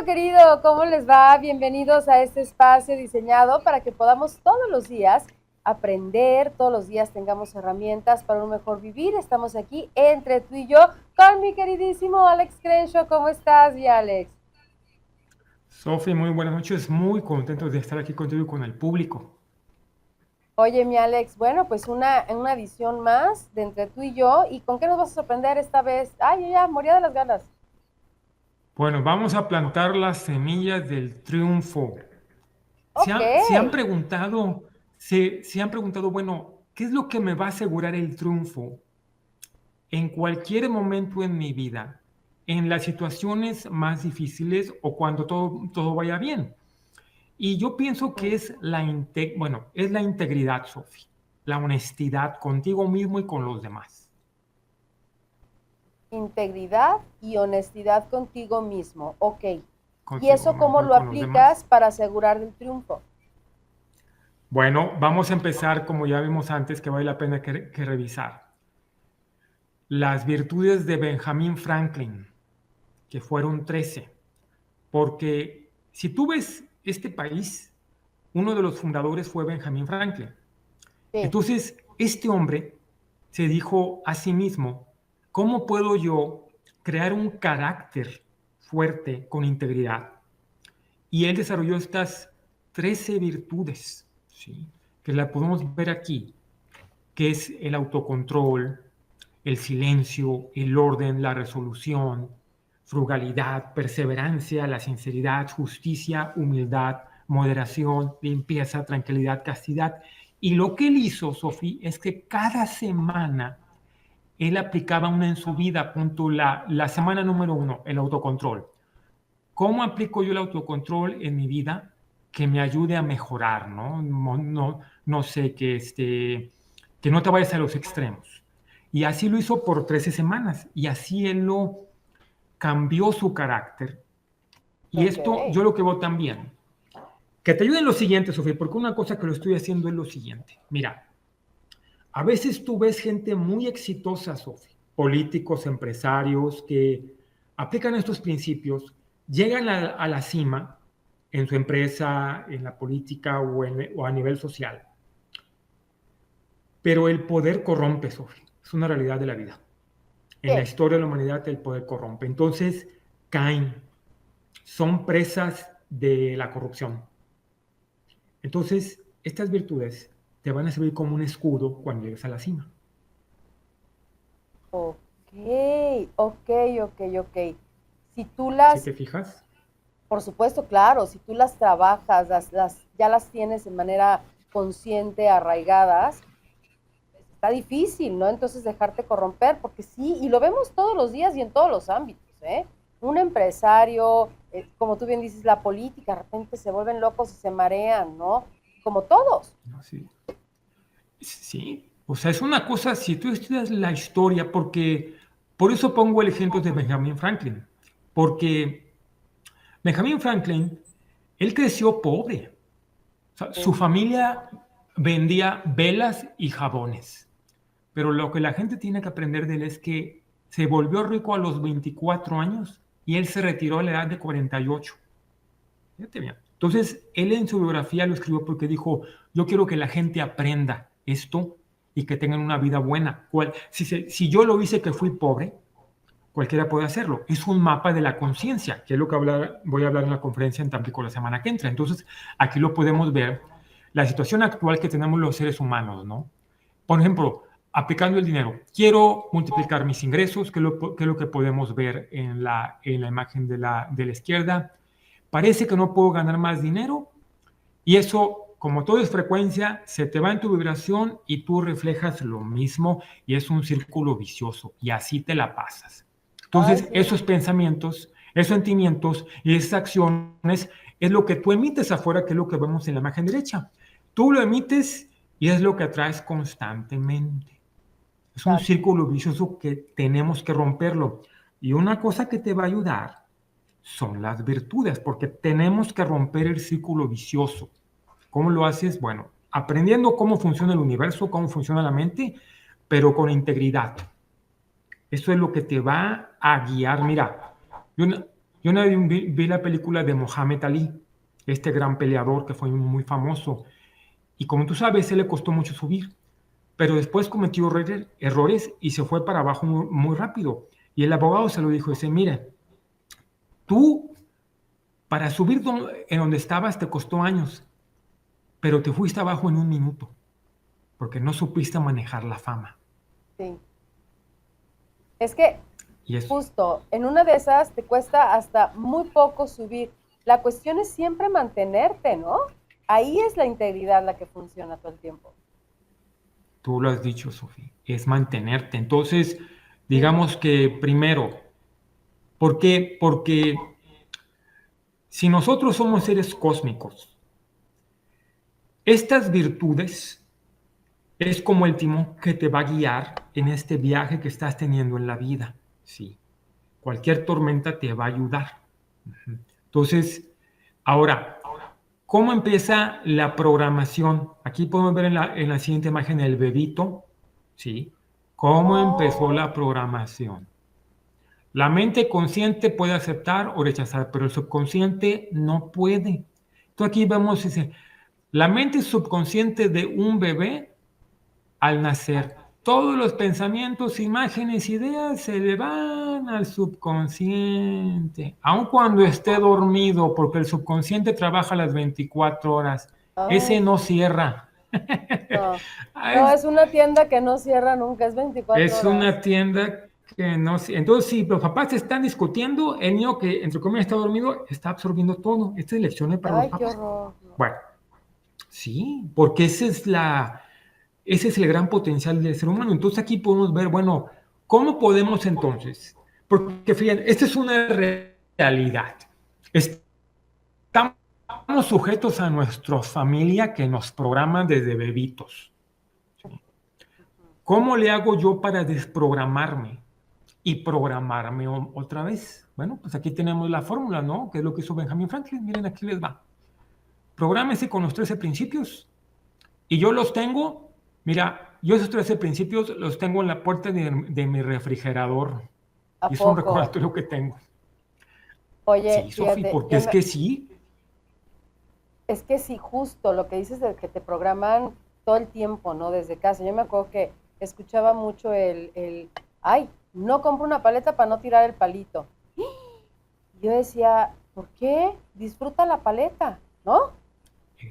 querido, ¿cómo les va? Bienvenidos a este espacio diseñado para que podamos todos los días aprender, todos los días tengamos herramientas para un mejor vivir. Estamos aquí entre tú y yo con mi queridísimo Alex Crenshaw. ¿Cómo estás, mi Alex? Sofi, muy buenas noches. Muy contento de estar aquí contigo y con el público. Oye, mi Alex, bueno, pues una edición más de entre tú y yo. ¿Y con qué nos vas a sorprender esta vez? Ay, yo ya moría de las ganas. Bueno, vamos a plantar las semillas del triunfo. Se, Ok. ha- se han preguntado, se han preguntado, bueno, ¿qué es lo que me va a asegurar el triunfo en cualquier momento en mi vida? En las situaciones más difíciles o cuando todo vaya bien. Y yo pienso que es es la integridad, Sofi, la honestidad contigo mismo y con los demás. Integridad y honestidad contigo mismo. Ok. ¿Y Contigo eso cómo mismo y lo con los demás. aplicas para asegurar el triunfo? Bueno, vamos a empezar, como ya vimos antes, que vale la pena que revisar. Las virtudes de Benjamin Franklin, que fueron 13. Porque si tú ves este país, uno de los fundadores fue Benjamin Franklin. Sí, Entonces, este hombre se dijo a sí mismo, ¿cómo puedo yo crear un carácter fuerte con integridad? Y él desarrolló estas 13 virtudes, ¿sí? Que la podemos ver aquí, que es el autocontrol, el silencio, el orden, la resolución, frugalidad, perseverancia, la sinceridad, justicia, humildad, moderación, limpieza, tranquilidad, castidad. Y lo que él hizo, Sofía, es que cada semana él aplicaba una en su vida, punto, la semana número uno, el autocontrol. ¿Cómo aplico yo el autocontrol en mi vida que me ayude a mejorar, ¿no? No sé, que no te vayas a los extremos. Y así lo hizo por 13 semanas y así él lo cambió su carácter. Y ok. esto yo lo que veo también. Que te ayude en lo siguiente, Sofía, porque una cosa que lo estoy haciendo es lo siguiente. Mira, a veces tú ves gente muy exitosa, Sofía, políticos, empresarios que aplican estos principios, llegan a la cima en su empresa, en la política o a nivel social. Pero el poder corrompe, Sofía. Es una realidad de la vida. En la Sí, historia de la humanidad el poder corrompe. Entonces caen, son presas de la corrupción. Entonces, estas virtudes te van a servir como un escudo cuando llegues a la cima. ok, ok, ok. Si tú ¿Sí las, te fijas? por supuesto, claro, si tú las trabajas, ya las tienes de manera consciente, arraigadas, pues está difícil, ¿no? Entonces dejarte corromper, porque sí, y lo vemos todos los días y en todos los ámbitos, ¿eh? Un empresario, como tú bien dices, la política, de repente se vuelven locos y se marean, ¿no? Como todos. ¿No? Sí. Sí, o sea, es una cosa, si tú estudias la historia, porque por eso pongo el ejemplo de Benjamin Franklin, porque Benjamin Franklin, él creció pobre. O sea, Sí. su familia vendía velas y jabones, pero lo que la gente tiene que aprender de él es que se volvió rico a los 24 años y él se retiró a la edad de 48. Fíjate bien. Entonces, él en su biografía lo escribió porque dijo, yo quiero que la gente aprenda esto y que tengan una vida buena. Si yo lo hice que fui pobre, cualquiera puede hacerlo. Es un mapa de la conciencia, que es lo que voy a hablar en la conferencia en Tampico la semana que entra. Entonces, aquí lo podemos ver, la situación actual que tenemos los seres humanos, ¿no? Por ejemplo, aplicando el dinero. Quiero multiplicar mis ingresos, que es lo que podemos ver en la imagen de la izquierda. Parece que no puedo ganar más dinero y eso, como todo es frecuencia, se te va en tu vibración y tú reflejas lo mismo y es un círculo vicioso y así te la pasas. Ay, Entonces, sí. esos pensamientos, esos sentimientos y esas acciones es lo que tú emites afuera, que es lo que vemos en la imagen derecha. Tú lo emites y es lo que atraes constantemente. Es un Exacto. círculo vicioso que tenemos que romperlo. Y una cosa que te va a ayudar son las virtudes, porque tenemos que romper el círculo vicioso. ¿Cómo lo haces? Bueno, aprendiendo cómo funciona el universo, cómo funciona la mente, pero con integridad. Eso es lo que te va a guiar. Mira, yo, Yo una vez vi la película de Mohamed Ali, este gran peleador que fue muy famoso. Y como tú sabes, él le costó mucho subir, pero después cometió errores y se fue para abajo muy rápido. Y el abogado se lo dijo, dice, mira, tú para subir en donde estabas te costó años, pero te fuiste abajo en 1 minuto, porque no supiste manejar la fama. Sí. Es que Y eso. justo en una de esas te cuesta hasta muy poco subir. La cuestión es siempre mantenerte, ¿no? Ahí es la integridad la que funciona todo el tiempo. Tú lo has dicho, Sofía, es mantenerte. Entonces, Sí, digamos que primero, ¿por qué? Porque si nosotros somos seres cósmicos, estas virtudes es como el timón que te va a guiar en este viaje que estás teniendo en la vida. Sí, cualquier tormenta te va a ayudar. Entonces, ahora, ¿cómo empieza la programación? Aquí podemos ver en la siguiente imagen el bebito, ¿sí? ¿Cómo empezó oh, la programación? La mente consciente puede aceptar o rechazar, pero el subconsciente no puede. Entonces aquí vemos, dice, la mente subconsciente de un bebé al nacer. Todos los pensamientos, imágenes, ideas se le van al subconsciente, aun cuando esté dormido, porque el subconsciente trabaja las 24 horas. Ese ay, no cierra. no. Ah, No, es una tienda que no cierra nunca, es 24 Es horas. una tienda que no... Entonces, si los papás están discutiendo, el niño que, entre comillas, está dormido, está absorbiendo todo. Esta es lección para los Ay, qué papás. horror. No. Bueno, sí, porque ese es el gran potencial del ser humano. Entonces aquí podemos ver, bueno, ¿cómo podemos entonces? Porque fíjense, esta es una realidad. Estamos sujetos a nuestra familia que nos programan desde bebitos. ¿Sí? ¿Cómo le hago yo para desprogramarme y programarme otra vez? Bueno, pues aquí tenemos la fórmula, ¿no? Que es lo que hizo Benjamin Franklin. Miren, aquí les va. Prográmese con los 13 principios. Y yo los tengo, mira, yo esos 13 principios los tengo en la puerta de mi refrigerador. ¿A Y es un poco? recordatorio que tengo. Oye, Sí, Sofi, fíjate, porque es que sí. es que sí, justo lo que dices de que te programan todo el tiempo, ¿no? Desde casa. Yo me acuerdo que escuchaba mucho ay, no compro una paleta para no tirar el palito. Yo decía, ¿por qué? Disfruta la paleta, ¿no? Sí.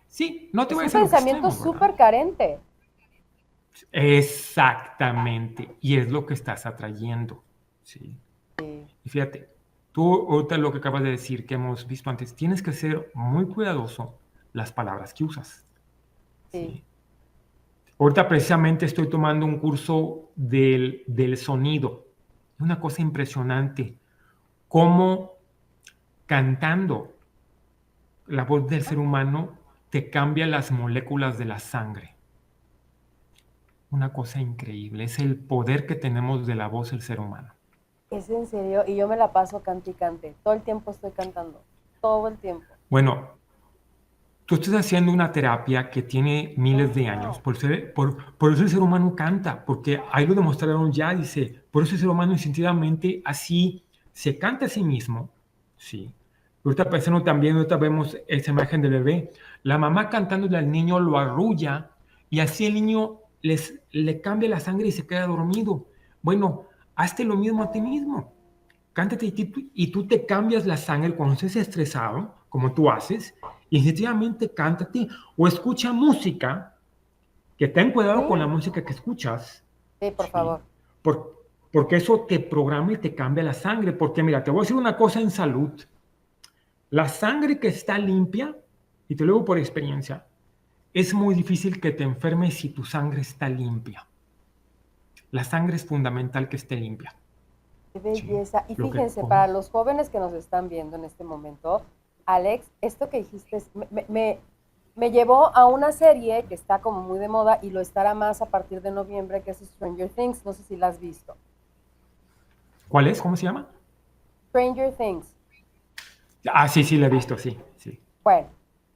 Sí, no te Es un vayas a los pensamiento extremos, ¿verdad? súper carente. Exactamente. Y es lo que estás atrayendo. Sí. Sí, Y fíjate, tú ahorita lo que acabas de decir que hemos visto antes, tienes que ser muy cuidadoso las palabras que usas. sí. Sí. Ahorita precisamente estoy tomando un curso del sonido. Una cosa impresionante, cómo cantando la voz del ser humano te cambia las moléculas de la sangre. Una cosa increíble, es el poder que tenemos de la voz del ser humano. Es en serio, y yo me la paso cante y cante. Todo el tiempo estoy cantando. Todo el tiempo. Bueno, tú estás haciendo una terapia que tiene miles de años, Wow. por eso el ser humano canta, porque ahí lo demostraron ya, dice, por eso el ser humano instintivamente así se canta a sí mismo, ¿sí? Ahorita pensando también, ahorita vemos esa imagen del bebé, la mamá cantándole al niño lo arrulla y así el niño le cambia la sangre y se queda dormido. Bueno, hazte lo mismo a ti mismo. Cántate y tú te cambias la sangre cuando estés estresado, como tú haces, y efectivamente cántate o escucha música, que ten cuidado con la Sí, música que escuchas, sí, por ¿sí? favor. Porque eso te programa y te cambia la sangre. Porque mira, te voy a decir una cosa en salud. La sangre que está limpia, y te lo digo por experiencia, es muy difícil que te enfermes si tu sangre está limpia. La sangre es fundamental que esté limpia. Qué ¿Sí? belleza. Y Lo que fíjense, para comes. los jóvenes que nos están viendo en este momento, Alex, esto que dijiste me llevó a una serie que está como muy de moda y lo estará más a partir de noviembre, que es Stranger Things. No sé si la has visto. ¿Cuál es? ¿Cómo se llama? Stranger Things. Ah, sí, sí, la he visto, sí, sí. Bueno,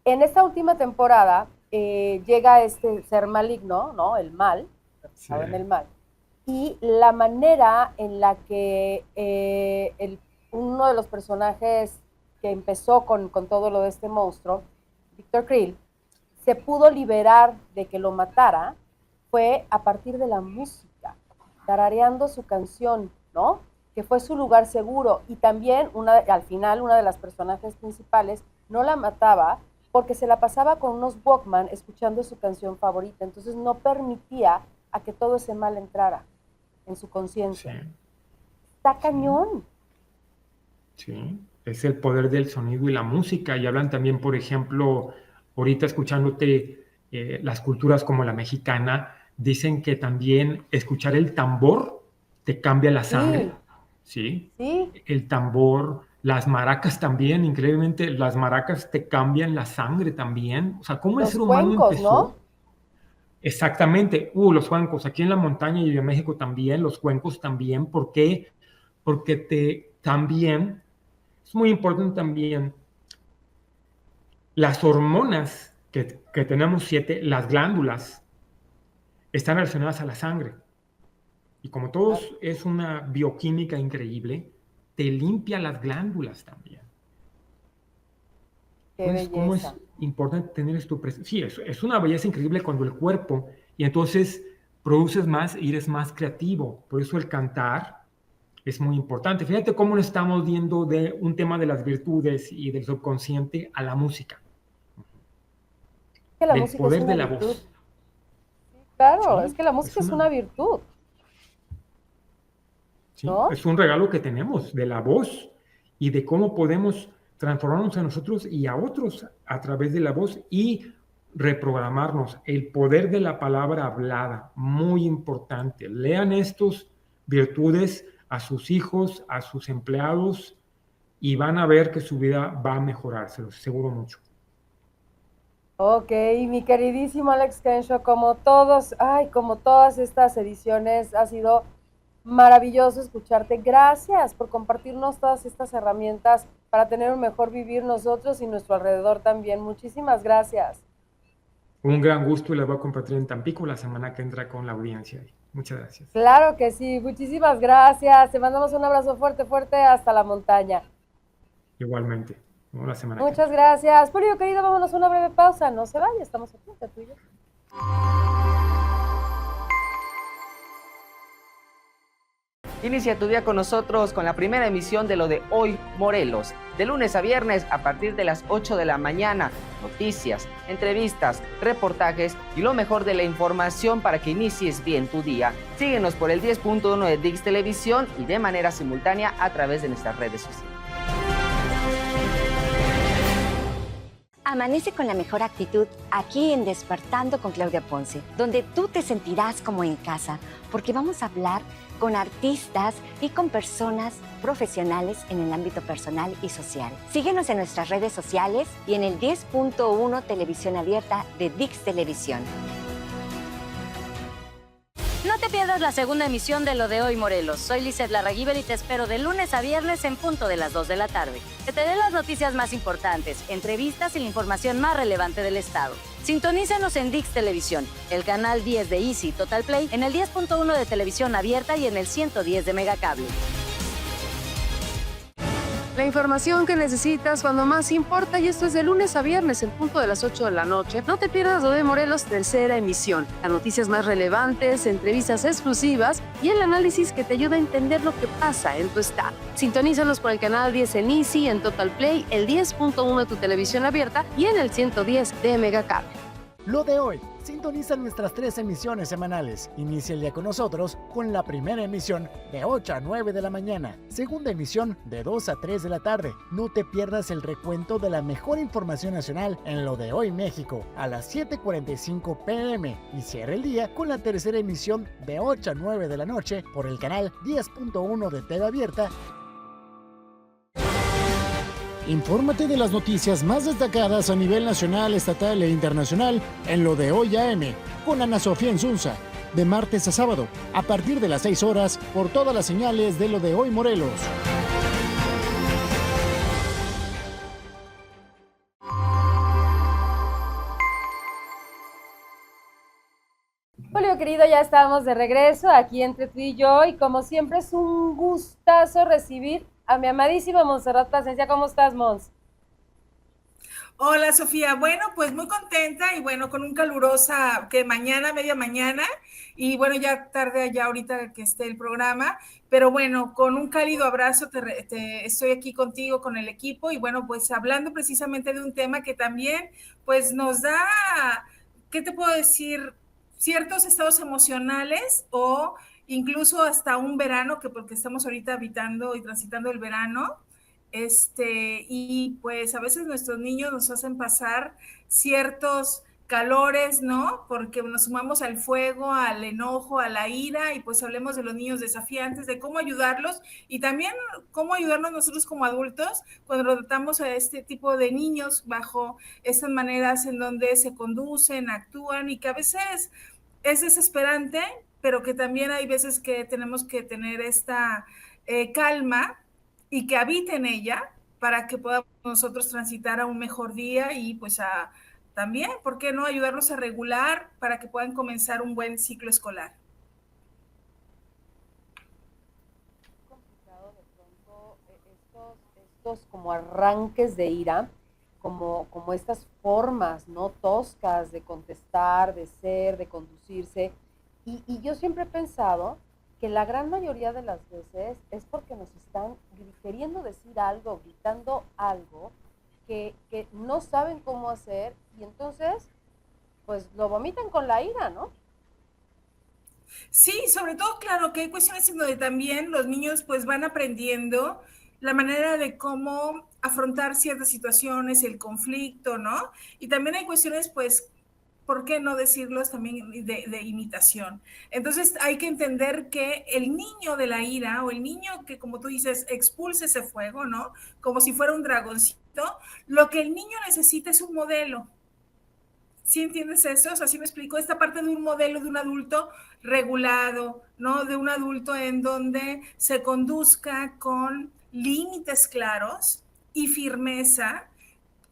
en esta última temporada llega este ser maligno, ¿no? El mal, Sí, representado en el mal, y la manera en la que uno de los personajes que empezó con todo lo de este monstruo, Victor Krill, se pudo liberar de que lo matara fue a partir de la música, tarareando su canción, ¿no? Que fue su lugar seguro. Y también al final una de las personajes principales no la mataba porque se la pasaba con unos Walkman escuchando su canción favorita. Entonces no permitía a que todo ese mal entrara en su conciencia. Sí, Está sí, cañón. sí. Es el poder del sonido y la música. Y hablan también, por ejemplo, ahorita escuchándote las culturas como la mexicana, dicen que también escuchar el tambor te cambia la Sí, sangre, ¿sí? sí. El tambor, las maracas también, increíblemente, las maracas te cambian la sangre también. O sea, cómo el Los ser humano cuencos, ¿no? empezó. Exactamente, los cuencos, aquí en la montaña y en México también, los cuencos también, ¿por qué? Porque también, es muy importante también, las hormonas que tenemos 7, las glándulas, están relacionadas a la sangre. Y como Claro. todos es una bioquímica increíble, te limpia las glándulas también. Qué Entonces, ¿cómo es belleza. importante tener esto presente? Sí, es una belleza increíble cuando el cuerpo, y entonces produces más y eres más creativo. Por eso el cantar es muy importante. Fíjate cómo lo estamos viendo de un tema de las virtudes y del subconsciente a la música, Que la del música es poder de una la virtud. voz. Claro, es Sí, que la música es una virtud, sí, ¿no? es un regalo que tenemos de la voz y de cómo podemos transformarnos a nosotros y a otros a través de la voz y reprogramarnos. El poder de la palabra hablada, muy importante. Lean estos virtudes a sus hijos, a sus empleados y van a ver que su vida va a mejorar, se los aseguro mucho. Ok, mi queridísimo Alex Kensho, como todos, ay, como todas estas ediciones, ha sido maravilloso escucharte. Gracias por compartirnos todas estas herramientas para tener un mejor vivir nosotros y nuestro alrededor también. Muchísimas gracias. Un gran gusto y les voy a compartir en Tampico la semana que entra con la audiencia. Muchas gracias. Claro que sí, muchísimas gracias. Te mandamos un abrazo fuerte, fuerte hasta la montaña. Igualmente. Nos vemos la semana que Muchas entra. gracias. Julio, querido, vámonos a una breve pausa. No se vaya, estamos aquí, ya tú y yo. Inicia tu día con nosotros con la primera emisión de Lo de Hoy Morelos. De lunes a viernes a partir de las 8 de la mañana. Noticias, entrevistas, reportajes y lo mejor de la información para que inicies bien tu día. Síguenos por el 10.1 de Dix Televisión y de manera simultánea a través de nuestras redes sociales. Amanece con la mejor actitud aquí en Despertando con Claudia Ponce, donde tú te sentirás como en casa, porque vamos a hablar con artistas y con personas profesionales en el ámbito personal y social. Síguenos en nuestras redes sociales y en el 10.1 Televisión Abierta de Dix Televisión. No te pierdas la segunda emisión de Lo de Hoy Morelos. Soy Lizeth Larraguibel y te espero de lunes a viernes en punto de las 2 de la tarde. Te daré las noticias más importantes, entrevistas y la información más relevante del estado. Sintonízanos en Dix Televisión, el canal 10 de Easy Total Play, en el 10.1 de Televisión Abierta y en el 110 de Megacable. La información que necesitas cuando más importa, y esto es de lunes a viernes en punto de las 8 de la noche. No te pierdas Lo de Morelos, tercera emisión. Las noticias más relevantes, entrevistas exclusivas y el análisis que te ayuda a entender lo que pasa en tu estado. Sintonízanos por el canal 10 en Easy, en Total Play, el 10.1 de tu televisión abierta y en el 110 de Megacable. Lo de hoy. Sintoniza nuestras 3 emisiones semanales. Inicia el día con nosotros con la primera emisión de 8 a 9 de la mañana. Segunda emisión de 2 a 3 de la tarde. No te pierdas el recuento de la mejor información nacional en Lo de Hoy México a las 7:45 p.m. Y cierra el día con la tercera emisión de 8 a 9 de la noche por el canal 10.1 de TV Abierta. Infórmate de las noticias más destacadas a nivel nacional, estatal e internacional en Lo de Hoy AM con Ana Sofía Insunza, de martes a sábado, a partir de las 6 horas por todas las señales de Lo de Hoy Morelos. Julio querido, ya estamos de regreso aquí entre tú y yo, y como siempre es un gustazo recibir a mi amadísima Montserrat Plasencia. ¿Cómo estás, Mons? Hola Sofía, bueno, pues muy contenta y bueno, con un calurosa que mañana, media mañana, y bueno, ya tarde allá ahorita que esté el programa, pero bueno, con un cálido abrazo estoy aquí contigo, con el equipo, y bueno, pues hablando precisamente de un tema que también pues nos da, ¿qué te puedo decir? Ciertos estados emocionales o incluso hasta un verano, que porque estamos ahorita habitando y transitando el verano, y pues a veces nuestros niños nos hacen pasar ciertos calores, ¿no? Porque nos sumamos al fuego, al enojo, a la ira, y pues hablemos de los niños desafiantes, de cómo ayudarlos y también cómo ayudarnos nosotros como adultos cuando tratamos a este tipo de niños bajo estas maneras en donde se conducen, actúan y que a veces es desesperante, pero que también hay veces que tenemos que tener esta calma y que habite en ella para que podamos nosotros transitar a un mejor día y pues también, ¿por qué no?, ayudarlos a regular para que puedan comenzar un buen ciclo escolar. Complicado de pronto estos como arranques de ira, como estas formas, ¿no? Toscas de contestar, de ser, de conducirse. Y yo siempre he pensado que la gran mayoría de las veces es porque nos están queriendo decir algo, gritando algo que no saben cómo hacer y entonces pues lo vomitan con la ira, ¿no? Sí, sobre todo, claro, que hay cuestiones en donde también los niños pues van aprendiendo la manera de cómo afrontar ciertas situaciones, el conflicto, ¿no? Y también hay cuestiones pues, ¿por qué no decirlos también de imitación? Entonces hay que entender que el niño de la ira o el niño que, como tú dices, expulse ese fuego, ¿no? Como si fuera un dragoncito, lo que el niño necesita es un modelo. ¿Sí entiendes eso? O sea, ¿sí me explico? Esta parte de un modelo de un adulto regulado, ¿no? De un adulto en donde se conduzca con límites claros y firmeza,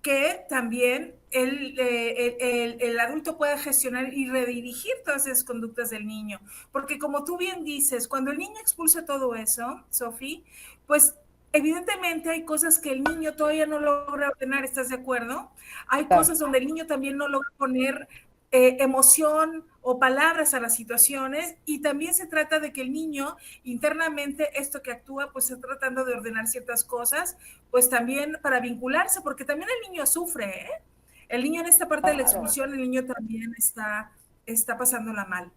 que también el adulto pueda gestionar y redirigir todas esas conductas del niño. Porque como tú bien dices, cuando el niño expulsa todo eso, Sofi, pues evidentemente hay cosas que el niño todavía no logra ordenar, ¿estás de acuerdo? Hay Claro. cosas donde el niño también no logra poner emoción o palabras a las situaciones, y también se trata de que el niño internamente, esto que actúa, pues está tratando de ordenar ciertas cosas, pues también para vincularse, porque también el niño sufre, ¿eh? El niño en esta parte de la expulsión, el niño también está pasándola mal.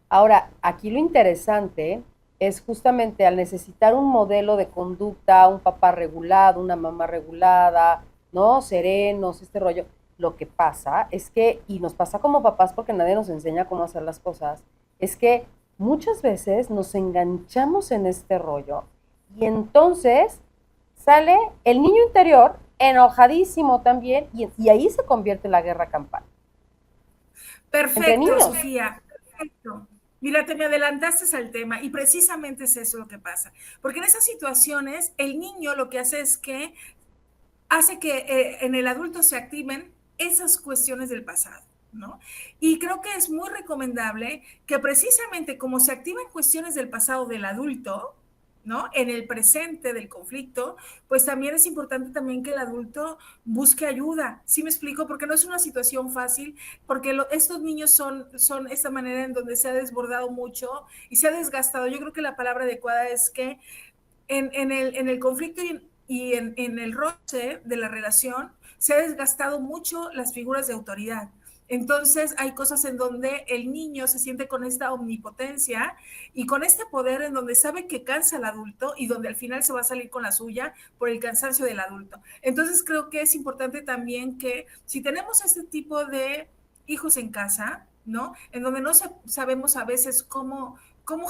Ahora, aquí lo interesante es justamente al necesitar un modelo de conducta, un papá regulado, una mamá regulada, ¿no? Serenos, este rollo. Lo que pasa es que, y nos pasa como papás porque nadie nos enseña cómo hacer las cosas, es que muchas veces nos enganchamos en este rollo y entonces sale el niño interior enojadísimo también y ahí se convierte la guerra campal. Perfecto, Sofía. Perfecto. Mira, te me adelantaste al tema y precisamente es eso lo que pasa. Porque en esas situaciones el niño lo que hace es que hace que en el adulto se activen esas cuestiones del pasado, ¿no? Y creo que es muy recomendable que precisamente como se activan cuestiones del pasado del adulto, ¿no? En el presente del conflicto, pues también es importante también que el adulto busque ayuda. ¿Sí me explico? Porque no es una situación fácil, porque estos niños son esta manera en donde se ha desbordado mucho y se ha desgastado. Yo creo que la palabra adecuada es que en el conflicto y en el roce de la relación se ha desgastado mucho las figuras de autoridad. Entonces hay cosas en donde el niño se siente con esta omnipotencia y con este poder en donde sabe que cansa al adulto y donde al final se va a salir con la suya por el cansancio del adulto. Entonces creo que es importante también que si tenemos este tipo de hijos en casa, ¿no? En donde no sabemos a veces cómo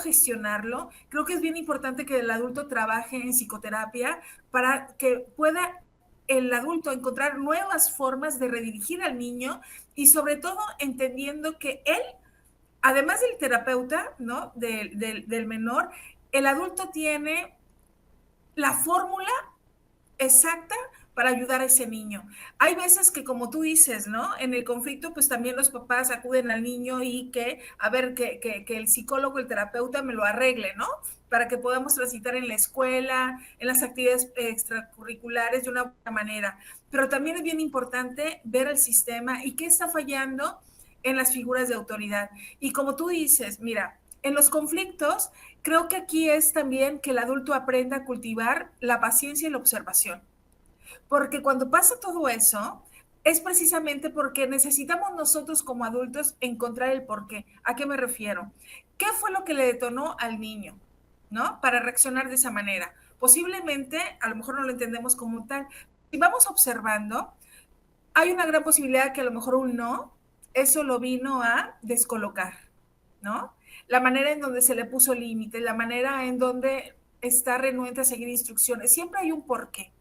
gestionarlo, creo que es bien importante que el adulto trabaje en psicoterapia para que pueda el adulto encontrar nuevas formas de redirigir al niño y sobre todo entendiendo que él, además del terapeuta, ¿no? del menor, el adulto tiene la fórmula exacta para ayudar a ese niño. Hay veces que, como tú dices, ¿no? En el conflicto, pues también los papás acuden al niño y que, a ver, que el psicólogo, el terapeuta me lo arregle, ¿no? Para que podamos transitar en la escuela, en las actividades extracurriculares de una buena manera. Pero también es bien importante ver el sistema y qué está fallando en las figuras de autoridad. Y como tú dices, mira, en los conflictos, creo que aquí es también que el adulto aprenda a cultivar la paciencia y la observación. Porque cuando pasa todo eso, es precisamente porque necesitamos nosotros como adultos encontrar el porqué. ¿A qué me refiero? ¿Qué fue lo que le detonó al niño, ¿no? Para reaccionar de esa manera. Posiblemente, a lo mejor no lo entendemos como tal. Si vamos observando, hay una gran posibilidad que a lo mejor un no, eso lo vino a descolocar, ¿no? La manera en donde se le puso límite, la manera en donde está renuente a seguir instrucciones, siempre hay un porqué.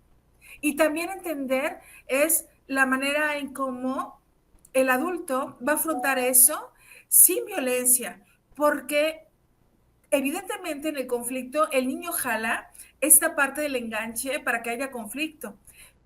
Y también entender es la manera en cómo el adulto va a afrontar eso sin violencia, porque evidentemente en el conflicto el niño jala esta parte del enganche para que haya conflicto.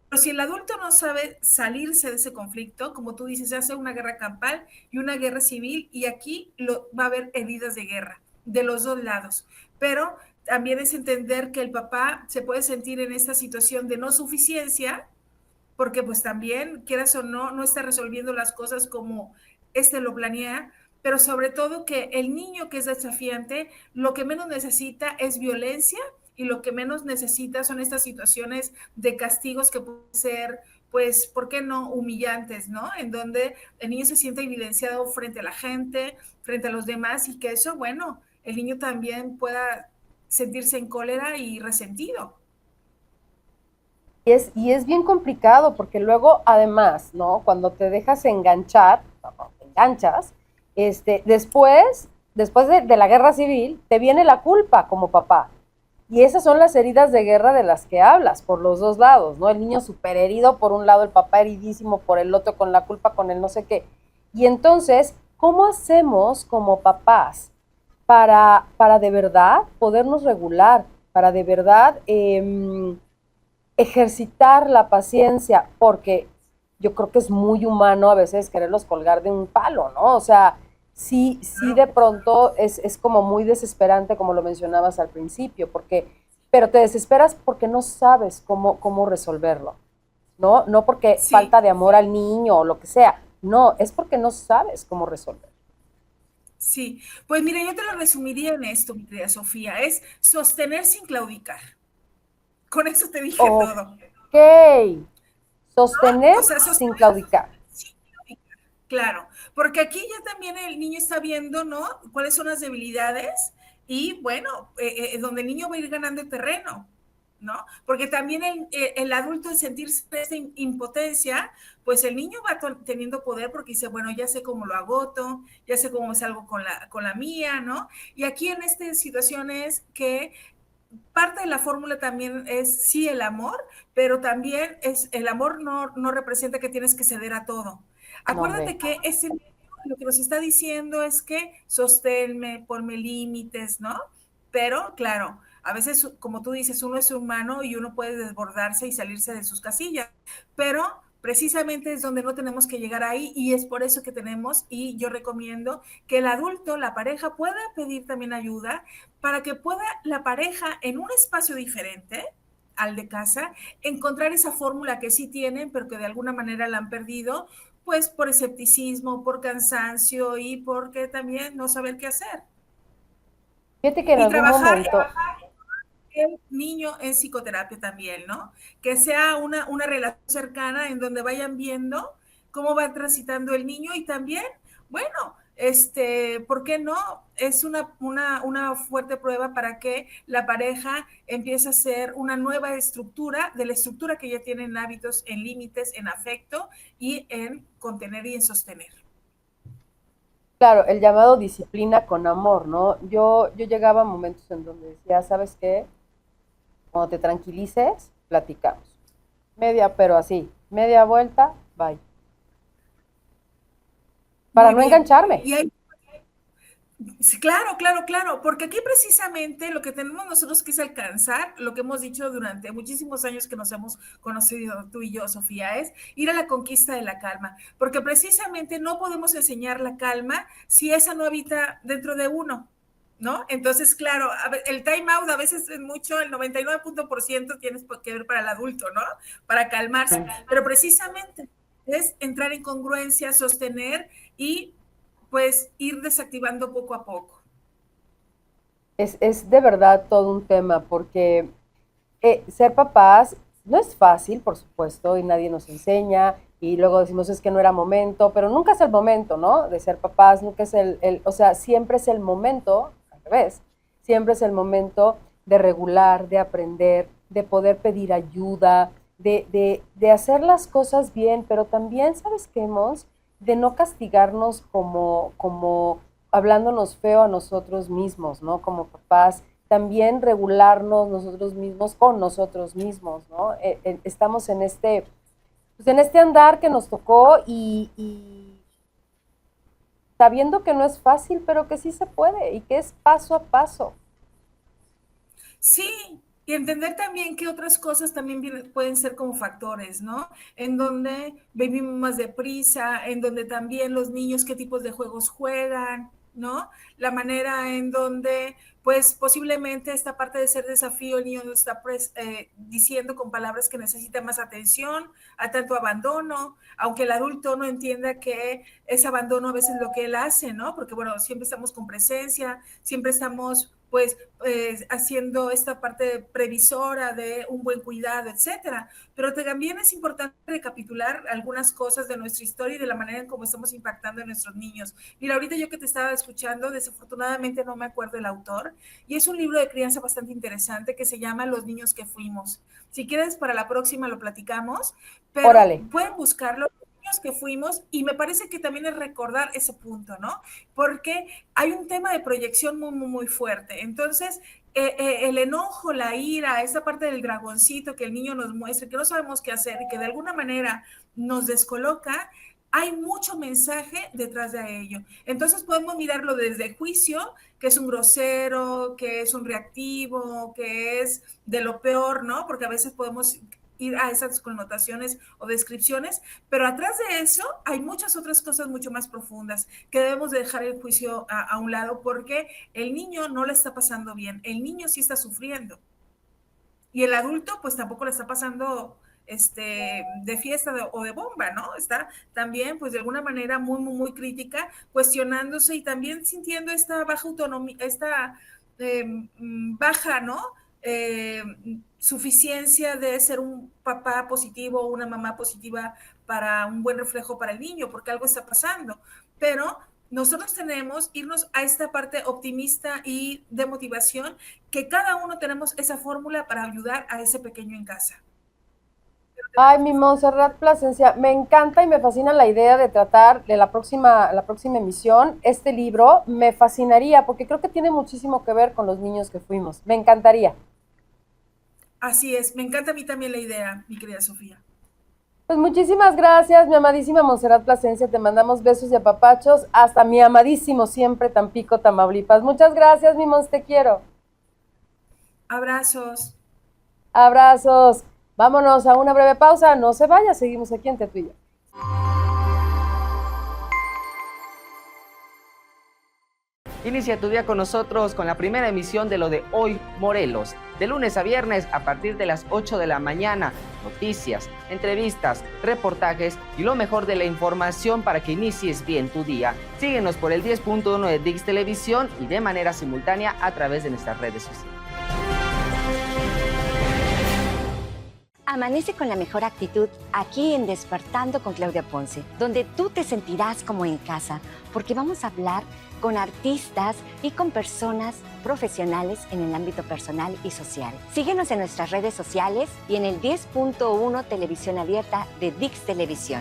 Pero si el adulto no sabe salirse de ese conflicto, como tú dices, se hace una guerra campal y una guerra civil, y aquí va a haber heridas de guerra de los dos lados. Pero también es entender que el papá se puede sentir en esta situación de no suficiencia, porque pues también, quieras o no, no está resolviendo las cosas como lo planea, pero sobre todo que el niño que es desafiante, lo que menos necesita es violencia y lo que menos necesita son estas situaciones de castigos que pueden ser, pues, ¿por qué no? Humillantes, ¿no? En donde el niño se siente evidenciado frente a la gente, frente a los demás, y que eso, bueno, el niño también pueda sentirse en cólera y resentido. Y es bien complicado porque luego, además, ¿no? Cuando te dejas enganchar, te enganchas, después de la guerra civil, te viene la culpa como papá. Y esas son las heridas de guerra de las que hablas, por los dos lados, ¿no? El niño súper herido por un lado, el papá heridísimo por el otro, con la culpa, con el no sé qué. Y entonces, ¿cómo hacemos como papás para de verdad podernos regular, para de verdad ejercitar la paciencia? Porque yo creo que es muy humano a veces quererlos colgar de un palo, ¿no? O sea, sí de pronto es como muy desesperante, como lo mencionabas al principio, pero te desesperas porque no sabes cómo resolverlo, ¿no? No porque falta de amor al niño o lo que sea, no, es porque no sabes cómo resolver. Sí, pues mira, yo te lo resumiría en esto, mi querida Sofía, es sostener sin claudicar. Con eso te dije todo. Ok, sostener, ¿no? O sea, sin claudicar. Claro, porque aquí ya también el niño está viendo, ¿no? Cuáles son las debilidades y, bueno, donde el niño va a ir ganando terreno, ¿no? Porque también el adulto, en sentirse esta impotencia, pues el niño va teniendo poder porque dice, bueno, ya sé cómo lo agoto, ya sé cómo salgo con la mía, ¿no? Y aquí en esta situación es que parte de la fórmula también es sí el amor, pero también el amor no representa que tienes que ceder a todo. Acuérdate que ese lo que nos está diciendo es que sosténme, ponme límites, ¿no? Pero claro, a veces, como tú dices, uno es humano y uno puede desbordarse y salirse de sus casillas, pero precisamente es donde no tenemos que llegar ahí, y es por eso que tenemos, y yo recomiendo que el adulto, la pareja, pueda pedir también ayuda para que pueda la pareja en un espacio diferente al de casa encontrar esa fórmula que sí tienen, pero que de alguna manera la han perdido, pues por escepticismo, por cansancio y porque también no saber qué hacer. Fíjate que en algún momento el niño en psicoterapia también, ¿no? Que sea una relación cercana en donde vayan viendo cómo va transitando el niño, y también, bueno, ¿por qué no? Es una fuerte prueba para que la pareja empiece a hacer una nueva estructura de la estructura que ya tienen hábitos, en límites, en afecto y en contener y en sostener. Claro, el llamado disciplina con amor, ¿no? Yo llegaba a momentos en donde decía, ¿sabes qué? Cuando te tranquilices, platicamos. Pero así, media vuelta, bye. Para no engancharme. Sí, claro, claro, claro, porque aquí precisamente lo que tenemos nosotros que es alcanzar, lo que hemos dicho durante muchísimos años que nos hemos conocido tú y yo, Sofía, es ir a la conquista de la calma, porque precisamente no podemos enseñar la calma si esa no habita dentro de uno, ¿no? Entonces, claro, el time out a veces es mucho, el 99% tienes que ver para el adulto, ¿no? Para calmarse, pero precisamente es entrar en congruencia, sostener y pues ir desactivando poco a poco. Es de verdad todo un tema porque ser papás no es fácil, por supuesto, y nadie nos enseña, y luego decimos es que no era momento, pero nunca es el momento, ¿no? De ser papás, nunca es o sea, siempre es el momento, al revés, siempre es el momento de regular, de aprender, de poder pedir ayuda, de hacer las cosas bien, pero también, ¿sabes qué, Mons? De no castigarnos como hablándonos feo a nosotros mismos, ¿no? Como papás, también regularnos nosotros mismos con nosotros mismos, ¿no? Estamos pues en este andar que nos tocó y sabiendo que no es fácil, pero que sí se puede y que es paso a paso. Sí, y entender también que otras cosas también pueden ser como factores, ¿no? En donde vivimos más deprisa, en donde también los niños qué tipos de juegos juegan, ¿no? La manera en donde, pues posiblemente esta parte de ser desafío, el niño nos está diciendo con palabras que necesita más atención, a tanto abandono, aunque el adulto no entienda que es abandono a veces lo que él hace, ¿no? Porque bueno, siempre estamos con presencia, siempre estamos pues haciendo esta parte previsora de un buen cuidado, etcétera. Pero también es importante recapitular algunas cosas de nuestra historia y de la manera en cómo estamos impactando a nuestros niños. Mira, ahorita yo que te estaba escuchando, desafortunadamente no me acuerdo el autor, y es un libro de crianza bastante interesante que se llama Los niños que fuimos. Si quieres, para la próxima lo platicamos, pero Órale. pueden buscarlo, que fuimos, y me parece que también es recordar ese punto, ¿no? Porque hay un tema de proyección muy, muy, muy fuerte. Entonces, el enojo, la ira, esa parte del dragoncito que el niño nos muestra, que no sabemos qué hacer y que de alguna manera nos descoloca, hay mucho mensaje detrás de ello. Entonces podemos mirarlo desde el juicio, que es un grosero, que es un reactivo, que es de lo peor, ¿no? Porque a veces podemos ir a esas connotaciones o descripciones, pero atrás de eso hay muchas otras cosas mucho más profundas que debemos de dejar el juicio a un lado, porque el niño no le está pasando bien, el niño sí está sufriendo y el adulto pues tampoco le está pasando de fiesta o de bomba, ¿no? Está también pues de alguna manera muy, muy, muy crítica, cuestionándose y también sintiendo esta baja autonomía, esta baja, ¿no? Suficiencia de ser un papá positivo o una mamá positiva para un buen reflejo para el niño, porque algo está pasando. Pero nosotros tenemos irnos a esta parte optimista y de motivación, que cada uno tenemos esa fórmula para ayudar a ese pequeño en casa. Ay, mi Montserrat Plasencia, me encanta y me fascina la idea de tratar de la próxima emisión este libro. Me fascinaría porque creo que tiene muchísimo que ver con los niños que fuimos. Me encantaría. Así es, me encanta a mí también la idea, mi querida Sofía. Pues muchísimas gracias, mi amadísima Montserrat Plasencia. Te mandamos besos y apapachos hasta mi amadísimo siempre Tampico, Tamaulipas. Muchas gracias, mi Mons, te quiero. Abrazos. Abrazos. Vámonos a una breve pausa. No se vaya, seguimos aquí entre tú y yo. Inicia tu día con nosotros con la primera emisión de Lo de Hoy Morelos. De lunes a viernes a partir de las 8 de la mañana. Noticias, entrevistas, reportajes y lo mejor de la información para que inicies bien tu día. Síguenos por el 10.1 de Dix Televisión y de manera simultánea a través de nuestras redes sociales. Amanece con la mejor actitud aquí en Despertando con Claudia Ponce, donde tú te sentirás como en casa, porque vamos a hablar con artistas y con personas profesionales en el ámbito personal y social. Síguenos en nuestras redes sociales y en el 10.1 Televisión Abierta de Dix Televisión.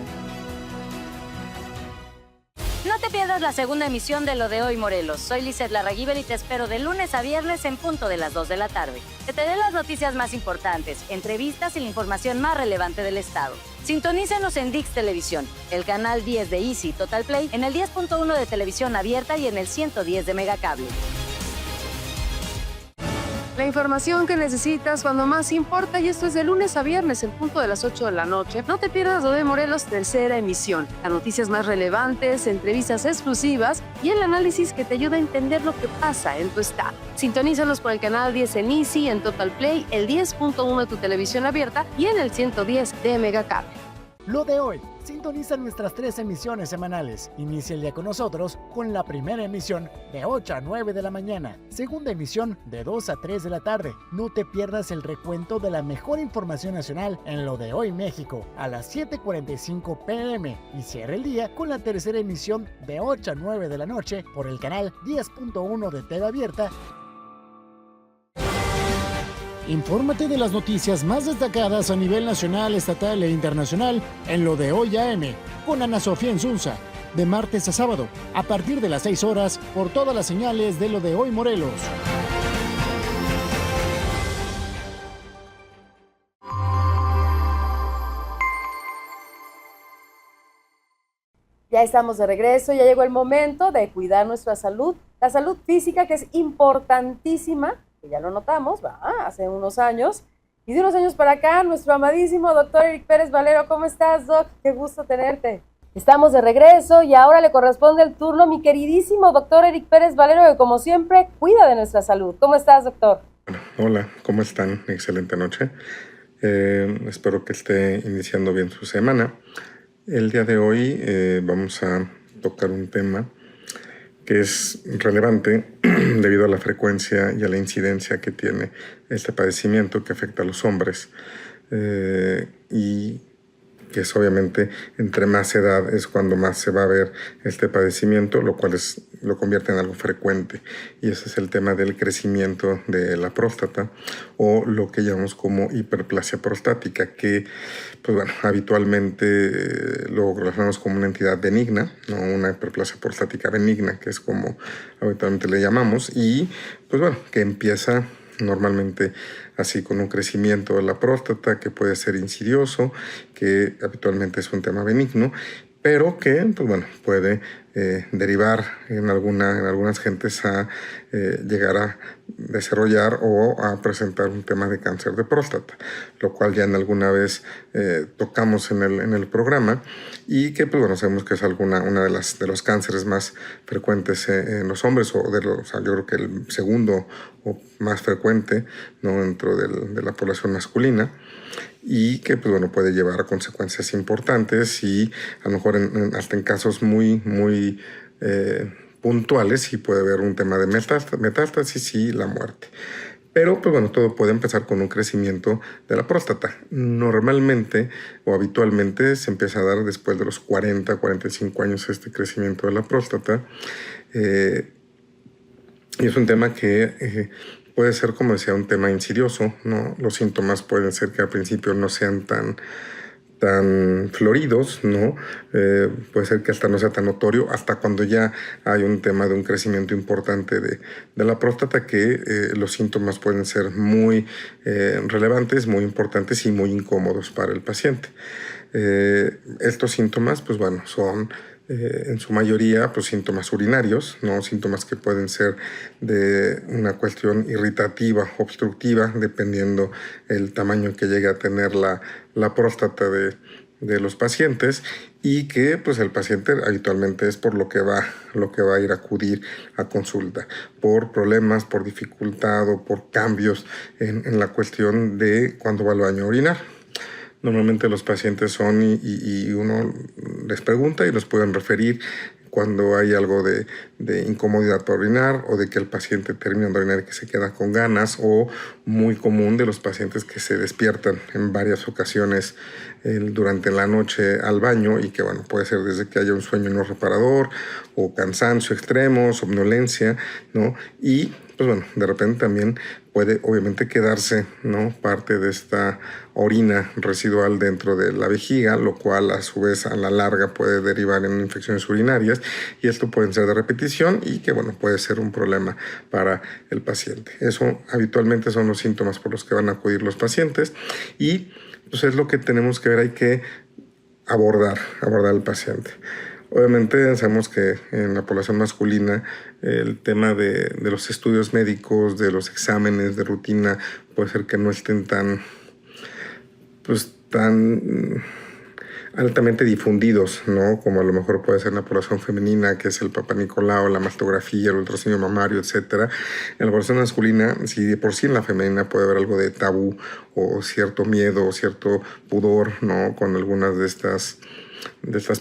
No te pierdas pierdas la segunda emisión de Lo de Hoy Morelos. Soy Lizeth Larraguibel y te espero de lunes a viernes en punto de las 2 de la tarde. Que te dé las noticias más importantes, entrevistas y la información más relevante del estado. Sintonícenos en Dix Televisión, el canal 10 de Easy Total Play, en el 10.1 de televisión abierta y en el 110 de Megacable. La información que necesitas cuando más importa, y esto es de lunes a viernes en punto de las 8 de la noche. No te pierdas Lo de Morelos, tercera emisión. Las noticias más relevantes, entrevistas exclusivas y el análisis que te ayuda a entender lo que pasa en tu estado. Sintonízanos por el canal 10 en Easy, en Total Play, el 10.1 de tu televisión abierta y en el 110 de Megacable. Lo de hoy. Sintoniza nuestras 3 emisiones semanales. Inicia el día con nosotros con la primera emisión de 8 a 9 de la mañana. Segunda emisión de 2 a 3 de la tarde. No te pierdas el recuento de la mejor información nacional en Lo de Hoy México a las 7:45 p.m. Y cierra el día con la tercera emisión de 8 a 9 de la noche por el canal 10.1 de TV Abierta. Infórmate de las noticias más destacadas a nivel nacional, estatal e internacional en Lo de Hoy AM con Ana Sofía Insunza, de martes a sábado, a partir de las 6 horas, por todas las señales de Lo de Hoy Morelos. Ya estamos de regreso, ya llegó el momento de cuidar nuestra salud, la salud física, que es importantísima, que ya lo notamos, hace unos años, y de unos años para acá, nuestro amadísimo doctor Eric Pérez Valero. ¿Cómo estás, Doc? Qué gusto tenerte. Estamos de regreso y ahora le corresponde el turno a mi queridísimo doctor Eric Pérez Valero, que como siempre cuida de nuestra salud. ¿Cómo estás, doctor? Hola, ¿cómo están? Excelente noche. Espero que esté iniciando bien su semana. El día de hoy vamos a tocar un tema que es relevante debido a la frecuencia y a la incidencia que tiene este padecimiento que afecta a los hombres, y que es obviamente entre más edad es cuando más se va a ver este padecimiento, lo cual lo convierte en algo frecuente, y ese es el tema del crecimiento de la próstata, o lo que llamamos como hiperplasia prostática, que pues bueno, habitualmente lo relacionamos como una entidad benigna, ¿no? Una hiperplasia prostática benigna, que es como habitualmente le llamamos, y pues bueno, que empieza normalmente así con un crecimiento de la próstata que puede ser insidioso, que habitualmente es un tema benigno, pero que pues bueno, puede derivar en algunas gentes a llegar a desarrollar o a presentar un tema de cáncer de próstata, lo cual ya en alguna vez tocamos en el programa, y que pues bueno, sabemos que es una de los cánceres más frecuentes en los hombres, o sea, yo creo que el segundo o más frecuente, ¿no?, dentro de la población masculina, y que pues bueno, puede llevar a consecuencias importantes, y a lo mejor hasta en casos muy puntuales sí puede haber un tema de metástasis y la muerte. Pero pues bueno, todo puede empezar con un crecimiento de la próstata. Normalmente o habitualmente se empieza a dar después de los 40-45 años este crecimiento de la próstata, y es un tema que puede ser, como decía, un tema insidioso, ¿no? Los síntomas pueden ser que al principio no sean tan floridos, ¿no? Puede ser que hasta no sea tan notorio, hasta cuando ya hay un tema de un crecimiento importante de la próstata, que los síntomas pueden ser muy relevantes, muy importantes y muy incómodos para el paciente. Estos síntomas, pues bueno, son en su mayoría pues síntomas urinarios, ¿no? Síntomas que pueden ser de una cuestión irritativa, obstructiva, dependiendo el tamaño que llegue a tener la próstata de los pacientes, y que pues el paciente habitualmente es por lo que va a ir a acudir a consulta, por problemas, por dificultad o por cambios en la cuestión de cuando va al baño a orinar. Normalmente los pacientes son y uno les pregunta y los pueden referir cuando hay algo de incomodidad para orinar, o de que el paciente termina de orinar y que se queda con ganas, o muy común de los pacientes que se despiertan en varias ocasiones durante la noche al baño, y que bueno, puede ser desde que haya un sueño no reparador o cansancio extremo, somnolencia, ¿no? Y pues bueno, de repente también puede obviamente quedarse, ¿no?, parte de esta orina residual dentro de la vejiga, lo cual a su vez a la larga puede derivar en infecciones urinarias, y esto puede ser de repetición y que bueno, puede ser un problema para el paciente. Eso habitualmente son los síntomas por los que van a acudir los pacientes, y pues es lo que tenemos que ver, hay que abordar al paciente. Obviamente sabemos que en la población masculina el tema de los estudios médicos, de los exámenes de rutina, puede ser que no estén tan altamente difundidos, ¿no?, como a lo mejor puede ser en la población femenina, que es el Papá Nicolau, la mastografía, el ultrasonido mamario, etcétera. En la población masculina, si de por sí en la femenina puede haber algo de tabú o cierto miedo o cierto pudor, ¿no?, con algunas de estas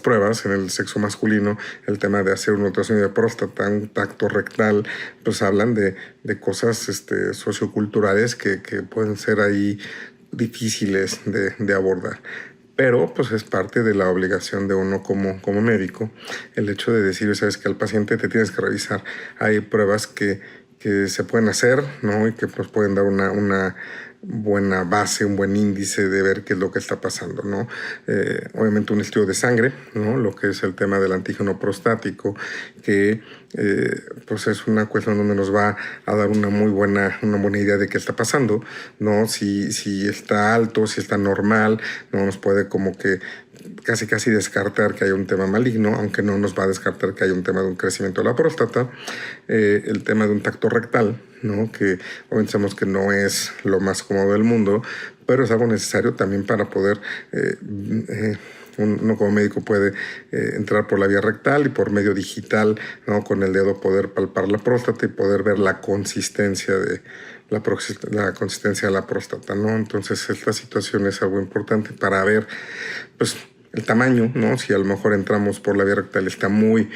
pruebas. En el sexo masculino, el tema de hacer un ultrasonido de próstata, un tacto rectal, pues hablan de cosas socioculturales que pueden ser ahí difíciles de abordar. Pero pues es parte de la obligación de uno como médico el hecho de decir, sabes que al paciente te tienes que revisar. Hay pruebas que se pueden hacer, ¿no?, y que pues pueden dar una buena base, un buen índice de ver qué es lo que está pasando, ¿no? Obviamente un estudio de sangre, ¿no?, lo que es el tema del antígeno prostático, que pues es una cuestión donde nos va a dar una buena idea de qué está pasando, ¿no? Si está alto, si está normal, no nos puede como que casi descartar que haya un tema maligno, aunque no nos va a descartar que haya un tema de un crecimiento de la próstata. El tema de un tacto rectal, ¿no?, que obviamente sabemos que no es lo más cómodo del mundo, pero es algo necesario también para poder uno como médico puede entrar por la vía rectal y por medio digital, ¿no?, con el dedo poder palpar la próstata y poder ver la consistencia de la consistencia de la próstata, ¿no? Entonces esta situación es algo importante para ver pues el tamaño, ¿no? Si a lo mejor entramos por la vía rectal, está muy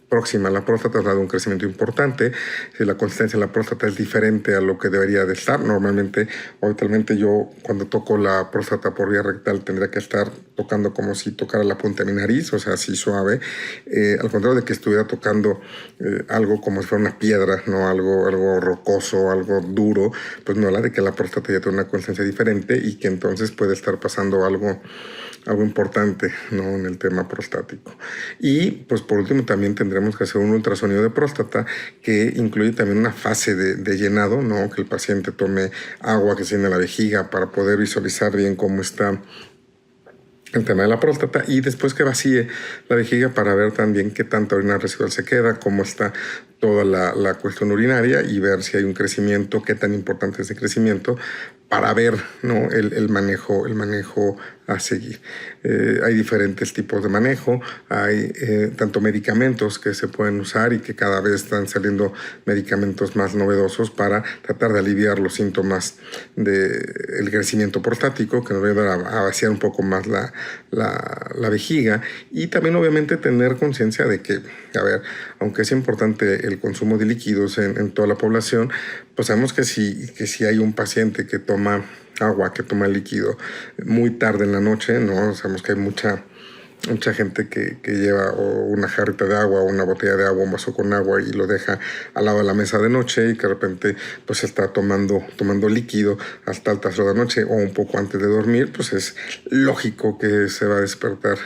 próxima a la próstata, ha dado un crecimiento importante. Si la consistencia de la próstata es diferente a lo que debería de estar, normalmente, habitualmente yo cuando toco la próstata por vía rectal tendría que estar tocando como si tocara la punta de mi nariz, o sea, así suave, al contrario de que estuviera tocando algo como si fuera una piedra, ¿no?, algo rocoso, algo duro, pues no habla de que la próstata ya tiene una consistencia diferente y que entonces puede estar pasando algo importante, ¿no?, en el tema prostático. Y pues por último también tendremos que hacer un ultrasonido de próstata que incluye también una fase de llenado, ¿no?, que el paciente tome agua que tiene la vejiga para poder visualizar bien cómo está el tema de la próstata, y después que vacíe la vejiga para ver también qué tanta orina residual se queda, cómo está toda la cuestión urinaria y ver si hay un crecimiento, qué tan importante es ese crecimiento, para ver, ¿no?, el manejo a seguir. Hay diferentes tipos de manejo, hay tanto medicamentos que se pueden usar y que cada vez están saliendo medicamentos más novedosos para tratar de aliviar los síntomas del crecimiento prostático, que nos va a ayudar a vaciar un poco más la vejiga, y también obviamente tener conciencia de que, a ver, aunque es importante el consumo de líquidos en toda la población, pues sabemos que si hay un paciente que toma agua, que toma líquido muy tarde en la noche, ¿no? Sabemos que hay mucha gente que lleva una jarrita de agua, una botella de agua, un vaso con agua y lo deja al lado de la mesa de noche, y que de repente pues está tomando líquido hasta altas horas de la noche o un poco antes de dormir, pues es lógico que se va a despertar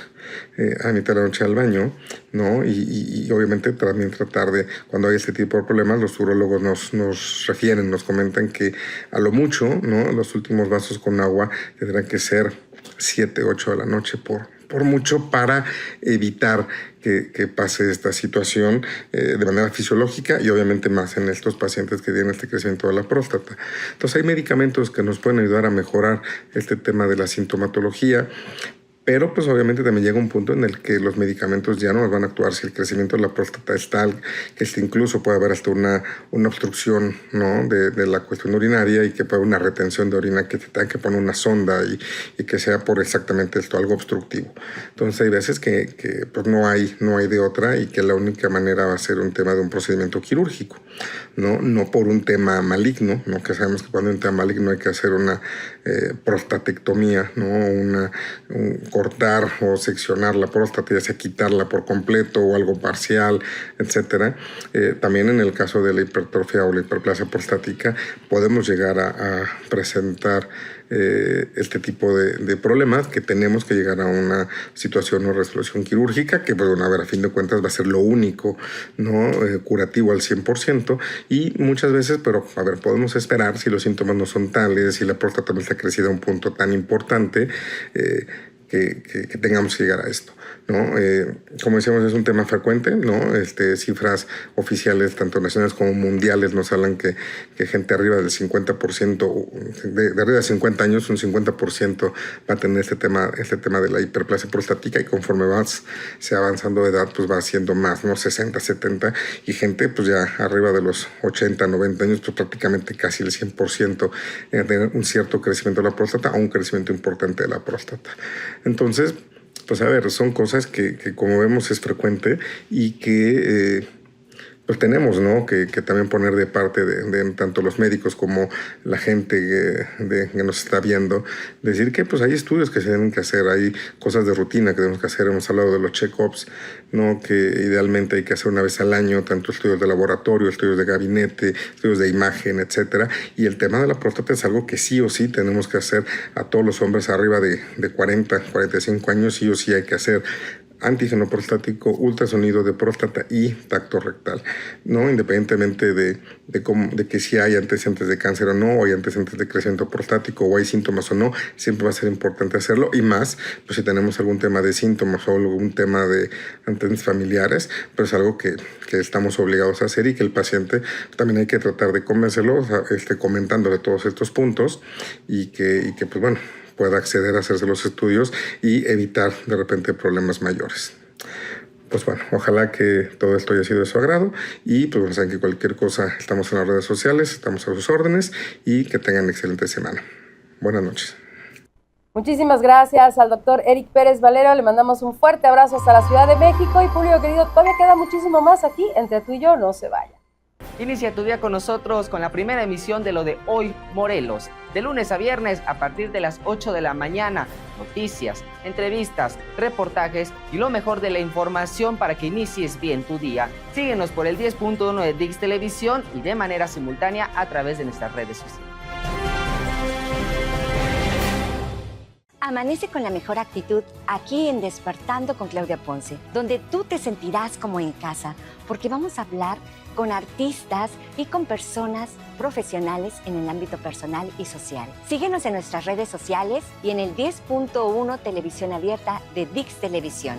a mitad de la noche al baño, ¿no? Y obviamente también tratar de, cuando hay este tipo de problemas, los urólogos nos refieren, nos comentan que a lo mucho, ¿no?, los últimos vasos con agua tendrán que ser 7, 8 de la noche por mucho, para evitar que pase esta situación de manera fisiológica, y obviamente más en estos pacientes que tienen este crecimiento de la próstata. Entonces hay medicamentos que nos pueden ayudar a mejorar este tema de la sintomatología, pero pues obviamente también llega un punto en el que los medicamentos ya no nos van a actuar si el crecimiento de la próstata es tal que incluso puede haber hasta una obstrucción, ¿no?, de la cuestión urinaria, y que puede haber una retención de orina, que te tenga que poner una sonda y que sea por exactamente esto, algo obstructivo. Entonces hay veces que pues no hay de otra, y que la única manera va a ser un tema de un procedimiento quirúrgico, no por un tema maligno, ¿no?, que sabemos que cuando hay un tema maligno hay que hacer una prostatectomía, ¿no?, cortar o seccionar la próstata, ya sea quitarla por completo o algo parcial, etcétera. También en el caso de la hipertrofia o la hiperplasia prostática podemos llegar a presentar este tipo de problemas, que tenemos que llegar a una situación o resolución quirúrgica que, pues, bueno, a ver, a fin de cuentas va a ser lo único, ¿no? Curativo al 100%, y muchas veces, pero a ver, podemos esperar, si los síntomas no son tales, si la próstata no está crecida a un punto tan importante, que tengamos que llegar a esto, ¿no? Como decíamos, es un tema frecuente, ¿no? Cifras oficiales, tanto nacionales como mundiales, nos hablan que gente arriba del 50%, de arriba de 50 años, un 50% va a tener este tema de la hiperplasia prostática, y conforme se avanzando de edad, pues va siendo más, ¿no? 60, 70, y gente pues ya arriba de los 80, 90 años, pues prácticamente casi el 100% tener un cierto crecimiento de la próstata o un crecimiento importante de la próstata. Entonces, pues a ver, son cosas que como vemos es frecuente, y que pues tenemos, ¿no? que también poner de parte de tanto los médicos como la gente que nos está viendo, decir que pues hay estudios que se tienen que hacer, hay cosas de rutina que tenemos que hacer. Hemos hablado de los check-ups, ¿no? Que idealmente hay que hacer una vez al año, tanto estudios de laboratorio, estudios de gabinete, estudios de imagen, etcétera. Y el tema de la próstata es algo que sí o sí tenemos que hacer a todos los hombres arriba de 40, 45 años, sí o sí hay que hacer antígeno prostático, ultrasonido de próstata y tacto rectal, ¿no? Independientemente de que si hay antecedentes de cáncer o no, o hay antecedentes de crecimiento prostático, o hay síntomas o no, siempre va a ser importante hacerlo, y más, pues si tenemos algún tema de síntomas o algún tema de antecedentes familiares, pues es algo que estamos obligados a hacer, y que el paciente también hay que tratar de convencerlo, comentándole todos estos puntos, y que pues bueno, pueda acceder a hacerse los estudios y evitar de repente problemas mayores. Pues bueno, ojalá que todo esto haya sido de su agrado, y pues bueno, saben que cualquier cosa, estamos en las redes sociales, estamos a sus órdenes, y que tengan excelente semana. Buenas noches. Muchísimas gracias al doctor Eric Pérez Valero, le mandamos un fuerte abrazo hasta la Ciudad de México, y público querido, todavía queda muchísimo más aquí, entre tú y yo, no se vaya. Inicia tu día con nosotros con la primera emisión de Lo de Hoy Morelos. De lunes a viernes a partir de las 8 de la mañana. Noticias, entrevistas, reportajes y lo mejor de la información para que inicies bien tu día. Síguenos por el 10.1 de Dix Televisión y de manera simultánea a través de nuestras redes sociales. Amanece con la mejor actitud aquí en Despertando con Claudia Ponce, donde tú te sentirás como en casa, porque vamos a hablar con artistas y con personas profesionales en el ámbito personal y social. Síguenos en nuestras redes sociales y en el 10.1 Televisión Abierta de Dix Televisión.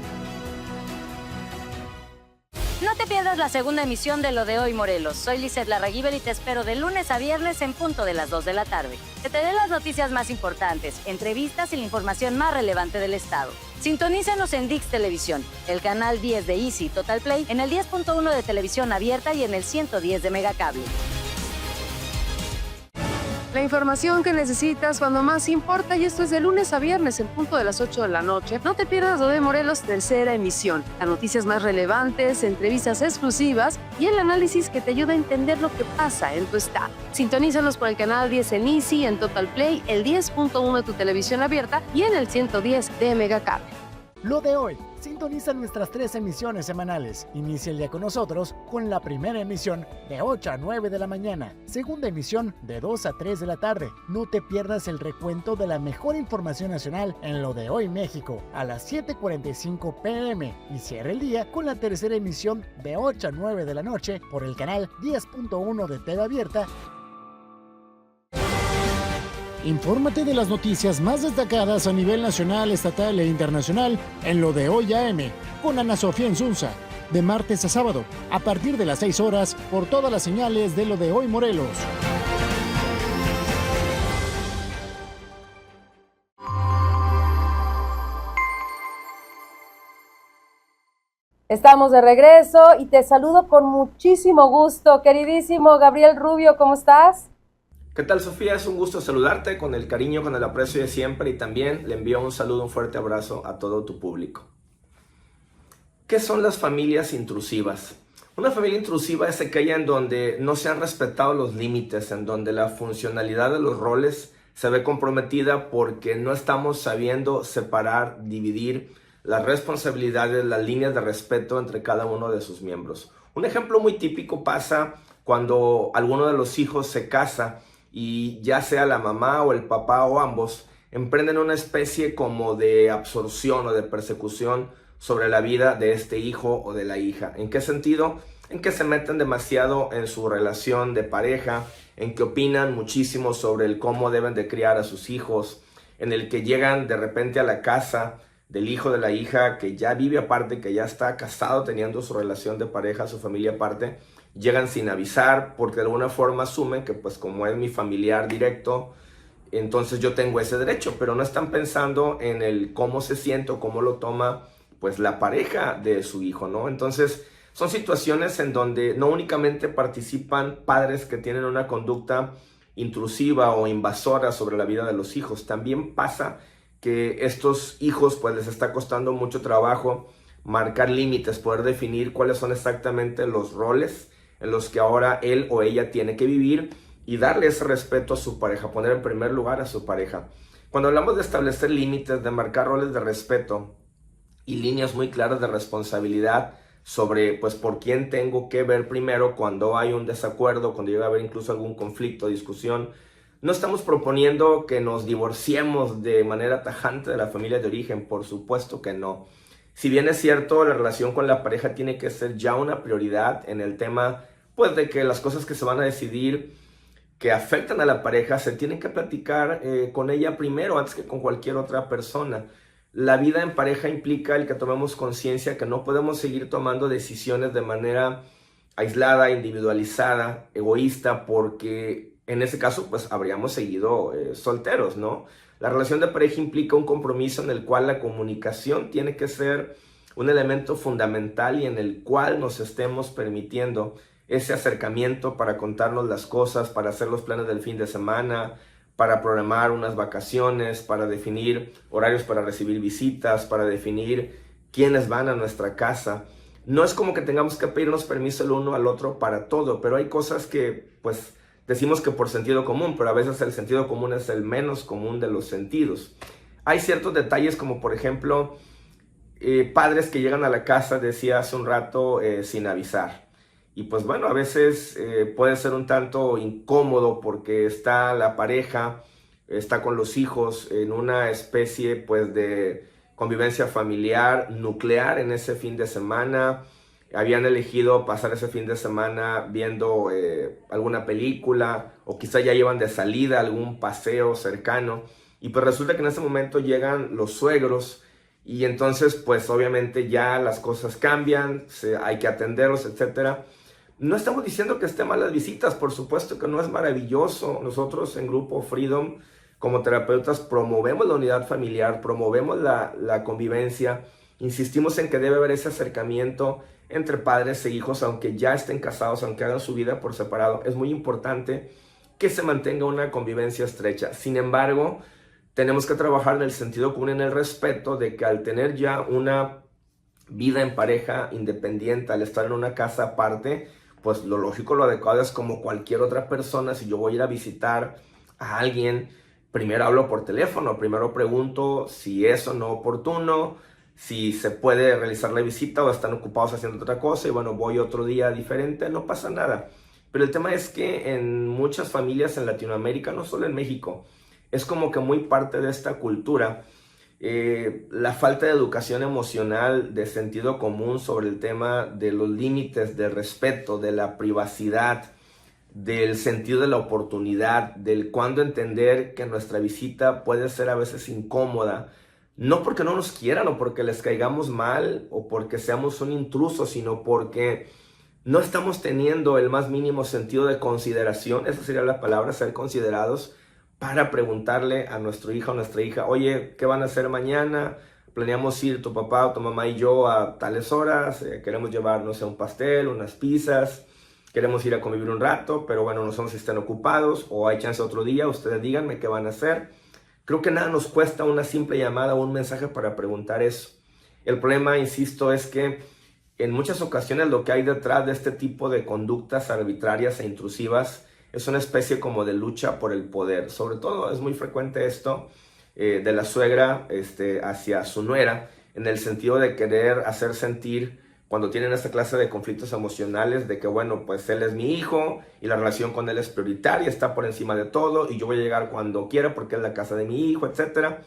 No te pierdas la segunda emisión de Lo de Hoy Morelos. Soy Liseth Larraguibel y te espero de lunes a viernes en punto de las 2 de la tarde. Que te dé las noticias más importantes, entrevistas y la información más relevante del estado. Sintonízanos en Dix Televisión, el canal 10 de Easy Total Play, en el 10.1 de Televisión Abierta y en el 110 de Megacable. La información que necesitas cuando más importa, y esto es de lunes a viernes en punto de las 8 de la noche. No te pierdas Lo de Morelos, tercera emisión. Las noticias más relevantes, entrevistas exclusivas y el análisis que te ayuda a entender lo que pasa en tu estado. Sintonízanos por el canal 10 en Easy, en Total Play, el 10.1 de tu Televisión Abierta y en el 110 de Megacable. Lo de hoy. Sintoniza nuestras 3 emisiones semanales. Inicia el día con nosotros con la primera emisión de 8 a 9 de la mañana. Segunda emisión de 2 a 3 de la tarde. No te pierdas el recuento de la mejor información nacional en Lo de Hoy México a las 7:45 p.m. Y cierra el día con la tercera emisión de 8 a 9 de la noche por el canal 10.1 de TV Abierta. Infórmate de las noticias más destacadas a nivel nacional, estatal e internacional en Lo de Hoy AM con Ana Sofía Insunza, de martes a sábado, a partir de las 6 horas, por todas las señales de Lo de Hoy Morelos. Estamos de regreso y te saludo con muchísimo gusto, queridísimo Gabriel Rubio, ¿cómo estás? ¿Qué tal, Sofía? Es un gusto saludarte con el cariño, con el aprecio de siempre, y también le envío un saludo, un fuerte abrazo a todo tu público. ¿Qué son las familias intrusivas? Una familia intrusiva es aquella en donde no se han respetado los límites, en donde la funcionalidad de los roles se ve comprometida porque no estamos sabiendo separar, dividir las responsabilidades, las líneas de respeto entre cada uno de sus miembros. Un ejemplo muy típico pasa cuando alguno de los hijos se casa y ya sea la mamá o el papá o ambos emprenden una especie como de absorción o de persecución sobre la vida de este hijo o de la hija. ¿En qué sentido? En que se meten demasiado en su relación de pareja, en que opinan muchísimo sobre el cómo deben de criar a sus hijos, en el que llegan de repente a la casa del hijo de la hija que ya vive aparte, que ya está casado teniendo su relación de pareja, su familia aparte, llegan sin avisar porque de alguna forma asumen que pues como es mi familiar directo, entonces yo tengo ese derecho, pero no están pensando en el cómo se siente o cómo lo toma pues la pareja de su hijo, ¿no? Entonces son situaciones en donde no únicamente participan padres que tienen una conducta intrusiva o invasora sobre la vida de los hijos, también pasa que estos hijos pues les está costando mucho trabajo marcar límites, poder definir cuáles son exactamente los roles en los que ahora él o ella tiene que vivir y darle ese respeto a su pareja, poner en primer lugar a su pareja. Cuando hablamos de establecer límites, de marcar roles de respeto y líneas muy claras de responsabilidad sobre pues por quién tengo que ver primero cuando hay un desacuerdo, cuando llega a haber incluso algún conflicto, discusión, no estamos proponiendo que nos divorciemos de manera tajante de la familia de origen, por supuesto que no. Si bien es cierto, la relación con la pareja tiene que ser ya una prioridad en el tema, pues de que las cosas que se van a decidir que afectan a la pareja se tienen que platicar con ella primero antes que con cualquier otra persona. La vida en pareja implica el que tomemos conciencia que no podemos seguir tomando decisiones de manera aislada, individualizada, egoísta, porque en ese caso pues habríamos seguido solteros, ¿no? La relación de pareja implica un compromiso en el cual la comunicación tiene que ser un elemento fundamental y en el cual nos estemos permitiendo ese acercamiento para contarnos las cosas, para hacer los planes del fin de semana, para programar unas vacaciones, para definir horarios para recibir visitas, para definir quiénes van a nuestra casa. No es como que tengamos que pedirnos permiso el uno al otro para todo, pero hay cosas que pues decimos que por sentido común, pero a veces el sentido común es el menos común de los sentidos. Hay ciertos detalles como por ejemplo, padres que llegan a la casa, decía hace un rato, sin avisar. Y pues bueno, a veces puede ser un tanto incómodo porque está la pareja, está con los hijos en una especie pues de convivencia familiar nuclear en ese fin de semana. Habían elegido pasar ese fin de semana viendo alguna película o quizá ya llevan de salida algún paseo cercano y pues resulta que en ese momento llegan los suegros y entonces pues obviamente ya las cosas cambian, hay que atenderlos, etcétera. No estamos diciendo que estén mal las visitas, por supuesto que no es maravilloso. Nosotros en Grupo Freedom como terapeutas promovemos la unidad familiar, promovemos la convivencia, insistimos en que debe haber ese acercamiento entre padres e hijos, aunque ya estén casados, aunque hagan su vida por separado. Es muy importante que se mantenga una convivencia estrecha. Sin embargo, tenemos que trabajar en el sentido común, en el respeto de que al tener ya una vida en pareja independiente, al estar en una casa aparte, pues lo lógico, lo adecuado es como cualquier otra persona. Si yo voy a ir a visitar a alguien, primero hablo por teléfono, primero pregunto si es o no oportuno, si se puede realizar la visita o están ocupados haciendo otra cosa y bueno, voy otro día diferente, no pasa nada. Pero el tema es que en muchas familias en Latinoamérica, no solo en México, es como que muy parte de esta cultura, la falta de educación emocional, de sentido común sobre el tema de los límites, del respeto, de la privacidad, del sentido de la oportunidad, del cuándo entender que nuestra visita puede ser a veces incómoda, no porque no nos quieran o porque les caigamos mal o porque seamos un intruso, sino porque no estamos teniendo el más mínimo sentido de consideración, esa sería la palabra, ser considerados, para preguntarle a nuestro hijo o nuestra hija, oye, ¿qué van a hacer mañana? Planeamos ir tu papá o tu mamá y yo a tales horas, queremos llevar, no sé, un pastel, unas pizzas, queremos ir a convivir un rato, pero bueno, no sabemos si están ocupados o hay chance otro día, ustedes díganme qué van a hacer. Creo que nada nos cuesta una simple llamada o un mensaje para preguntar eso. El problema, insisto, es que en muchas ocasiones lo que hay detrás de este tipo de conductas arbitrarias e intrusivas es una especie como de lucha por el poder. Sobre todo es muy frecuente esto de la suegra hacia su nuera, en el sentido de querer hacer sentir, cuando tienen esta clase de conflictos emocionales, de que bueno, pues él es mi hijo y la relación con él es prioritaria, está por encima de todo y yo voy a llegar cuando quiera porque es la casa de mi hijo, etc.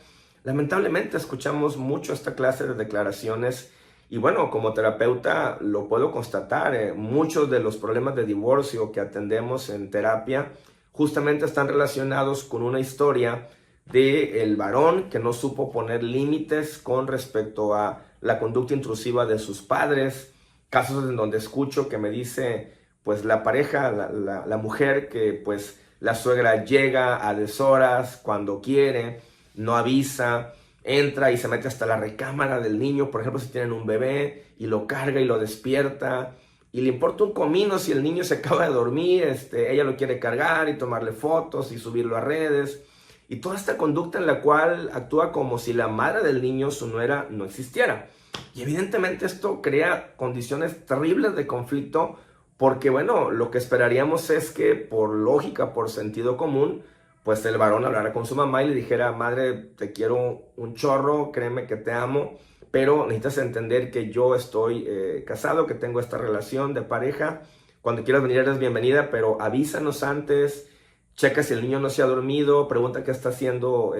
Lamentablemente escuchamos mucho esta clase de declaraciones y bueno, como terapeuta lo puedo constatar, muchos de los problemas de divorcio que atendemos en terapia justamente están relacionados con una historia del varón que no supo poner límites con respecto a la conducta intrusiva de sus padres, casos en donde escucho que me dice pues la pareja, la mujer, que pues la suegra llega a deshoras cuando quiere, no avisa, entra y se mete hasta la recámara del niño, por ejemplo si tienen un bebé, y lo carga y lo despierta, y le importa un comino si el niño se acaba de dormir, ella lo quiere cargar y tomarle fotos y subirlo a redes, y toda esta conducta en la cual actúa como si la madre del niño, su nuera, no existiera. Y evidentemente esto crea condiciones terribles de conflicto, porque bueno, lo que esperaríamos es que por lógica, por sentido común, pues el varón hablara con su mamá y le dijera: madre, te quiero un chorro, créeme que te amo, pero necesitas entender que yo estoy casado, que tengo esta relación de pareja, cuando quieras venir eres bienvenida, pero avísanos antes, checa si el niño no se ha dormido, pregunta qué está haciendo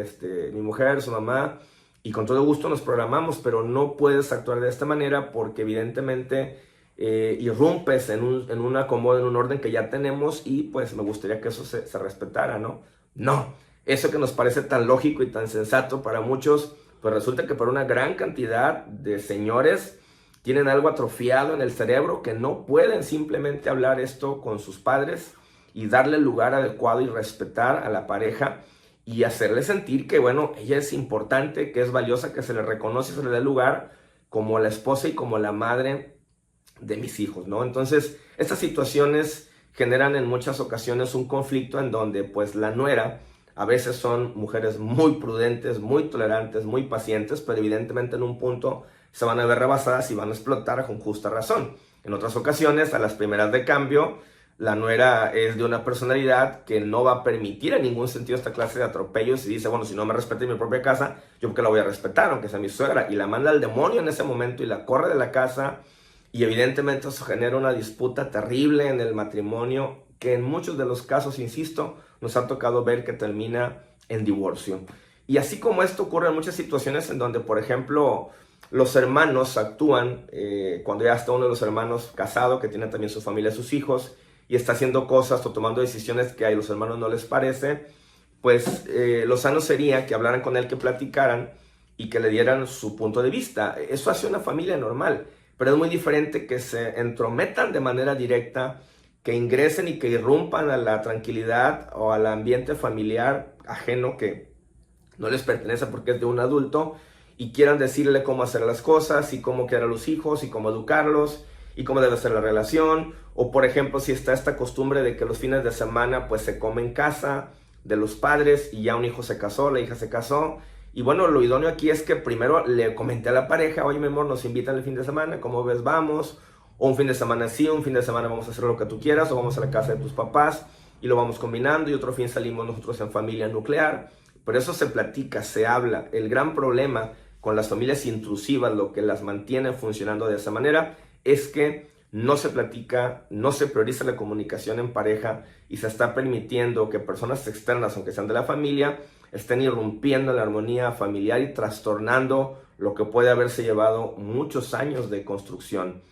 mi mujer, su mamá, y con todo gusto nos programamos, pero no puedes actuar de esta manera porque evidentemente irrumpes en un acomodo, en un orden que ya tenemos, y pues me gustaría que eso se respetara, ¿no? No, eso que nos parece tan lógico y tan sensato para muchos, pues resulta que para una gran cantidad de señores tienen algo atrofiado en el cerebro, que no pueden simplemente hablar esto con sus padres y darle el lugar adecuado y respetar a la pareja y hacerle sentir que, bueno, ella es importante, que es valiosa, que se le reconoce y se le da el lugar como la esposa y como la madre de mis hijos, ¿no? Entonces, estas situaciones generan en muchas ocasiones un conflicto en donde, pues, la nuera a veces son mujeres muy prudentes, muy tolerantes, muy pacientes, pero evidentemente en un punto se van a ver rebasadas y van a explotar con justa razón. En otras ocasiones, a las primeras de cambio, la nuera es de una personalidad que no va a permitir en ningún sentido esta clase de atropellos y dice: bueno, si no me respeta en mi propia casa, yo porque la voy a respetar, aunque sea mi suegra, y la manda al demonio en ese momento y la corre de la casa, y evidentemente eso genera una disputa terrible en el matrimonio que en muchos de los casos, insisto, nos ha tocado ver que termina en divorcio. Y así como esto ocurre en muchas situaciones en donde, por ejemplo, los hermanos actúan, cuando ya está uno de los hermanos casado, que tiene también su familia, sus hijos, y está haciendo cosas o tomando decisiones que a los hermanos no les parece, pues lo sano sería que hablaran con él, que platicaran y que le dieran su punto de vista. Eso hace una familia normal, pero es muy diferente que se entrometan de manera directa, que ingresen y que irrumpan a la tranquilidad o al ambiente familiar ajeno que no les pertenece porque es de un adulto, y quieran decirle cómo hacer las cosas y cómo criar a los hijos y cómo educarlos y cómo debe ser la relación. O por ejemplo, si está esta costumbre de que los fines de semana pues se come en casa de los padres y ya un hijo se casó, la hija se casó, y bueno, lo idóneo aquí es que primero le comenté a la pareja: oye mi amor, nos invitan el fin de semana, ¿cómo ves? Vamos. O un fin de semana sí, un fin de semana vamos a hacer lo que tú quieras, o vamos a la casa de tus papás y lo vamos combinando, y otro fin salimos nosotros en familia nuclear. Pero eso se platica, se habla. El gran problema con las familias intrusivas, lo que las mantiene funcionando de esa manera, es que no se platica, no se prioriza la comunicación en pareja y se está permitiendo que personas externas, aunque sean de la familia, estén irrumpiendo en la armonía familiar y trastornando lo que puede haberse llevado muchos años de construcción.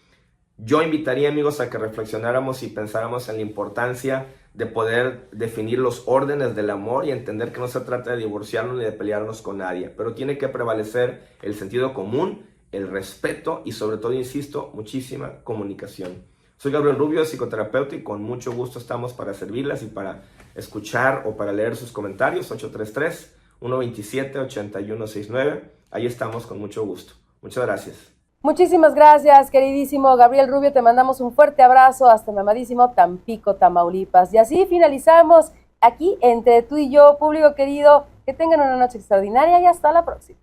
Yo invitaría, amigos, a que reflexionáramos y pensáramos en la importancia de poder definir los órdenes del amor y entender que no se trata de divorciarnos ni de pelearnos con nadie, pero tiene que prevalecer el sentido común, el respeto y sobre todo, insisto, muchísima comunicación. Soy Gabriel Rubio, psicoterapeuta, y con mucho gusto estamos para servirlas y para escuchar o para leer sus comentarios. 833-127-8169. Ahí estamos con mucho gusto. Muchas gracias. Muchísimas gracias, queridísimo Gabriel Rubio. Te mandamos un fuerte abrazo hasta mi amadísimo Tampico, Tamaulipas. Y así finalizamos aquí entre tú y yo, público querido. Que tengan una noche extraordinaria y hasta la próxima.